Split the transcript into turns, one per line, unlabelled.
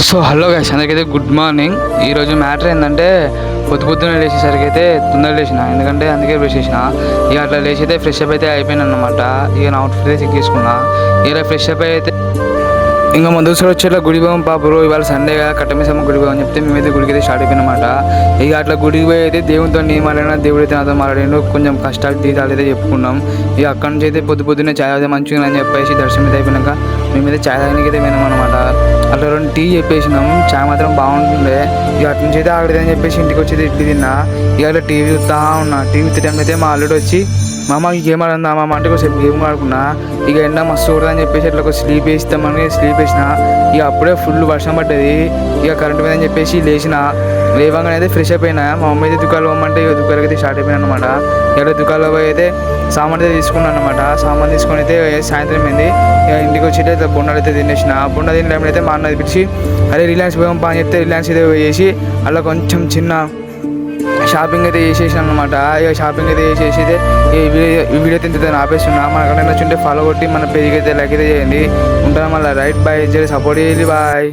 So hello guys, అందరికైతే good morning. ఈరోజు matter ఏంటంటే పొద్దున లేచేసరికి అయితే తొందరగా లేచిన, ఎందుకంటే అందుకే బ్రష్ చేసిన. ఇక అట్లా లేచి అయితే ఫ్రెష్ అప్ అయితే అయిపోయినా అనమాట. ఇక నా అవుట్ఫిట్ అయితే చెక్ చేసుకున్నా. ఇక ఫ్రెష్ అప్ అయితే ఇంకా మా దోస్తులు వచ్చేట్లా గుడి పోయాం పాపరు. ఇవాళ సండే కదా, కట్టమేసమ్మ గుడి పోయామని చెప్తే మేమైతే గుడికి అయితే స్టార్ట్ అయిపోయినమాట. ఇక అట్లా గుడికి పోయి అయితే దేవునితో నేను మాట్లాడినా, దేవుడు అయితే నాతో మాట్లాడిండు. కొంచెం కష్టాలు తీరాలు అయితే చెప్పుకున్నాం. ఇక అక్కడి నుంచి అయితే పొద్దున్నే ఛాయ్ అయితే మంచిగా అని చెప్పేసి దర్శనం అయితే అయిపోయినాక మేమైతే ఛాయ్ తాగడానికి అయితే పోయినాం అనమాట. అట్లా 2 టీ చెప్పేసినాం. ఛాయ్ మాత్రం బాగుంటుండే. ఇక అటు నుంచి అయితే ఆగలేదని చెప్పేసి ఇంటికి వచ్చి ఇడ్లీ తిన్నా. ఇక అట్లా టీవీ చూస్తా ఉన్నా. టీవీ చూసే టైం అయితే మా అల్లుడు వచ్చి మామ గేమ్ ఆడుందా మామ అంటే కొంచెం గేమ్ ఆడుకున్నా. ఇక ఎండ మస్తు కొడుతుందని చెప్పేసి అట్లా ఒక స్లీప్ వేస్తామని స్లీప్ వేసిన. ఇక అప్పుడే ఫుల్ వర్షం పడ్డది. ఇక కరెంట్ మీద అని చెప్పేసి లేచిన. లేవగానే అయితే ఫ్రెష్ అయిపోయినా. మా మమ్మీ అయితే దుకాణంలో పోమంటే ఇక దుకాణానికి అయితే స్టార్ట్ అయిపోయినా అనమాట. ఇక్కడ దుకాణంలో పోయి అయితే సామాన్ అయితే తీసుకున్నాను అనమాట. సామాన్ తీసుకొని అయితే సాయంత్రం అయింది. ఇక ఇంటికి వచ్చి అయితే బొండాలు అయితే తినేసిన. బొండ తిన్న టైంలో అయితే మా అన్నది పిలిచి అరే రిలయన్స్ పోయాం పా అని చెప్తే రిలయన్స్ అయితే వేసి అలా కొంచెం చిన్న షాపింగ్ అయితే చేసేసాను అనమాట. ఇక షాపింగ్ అయితే చేసేసి అయితే ఈ వీడియో తింటే ఆపేస్తున్నా. మనకన్నా నచ్చుంటే ఫాలో కొట్టి మన పేజ్కి అయితే లైక్ అయితే చేయండి. ఉంటాను మళ్ళీ. రైట్ బాయ్, సపోర్ట్ చేయాలి. బాయ్.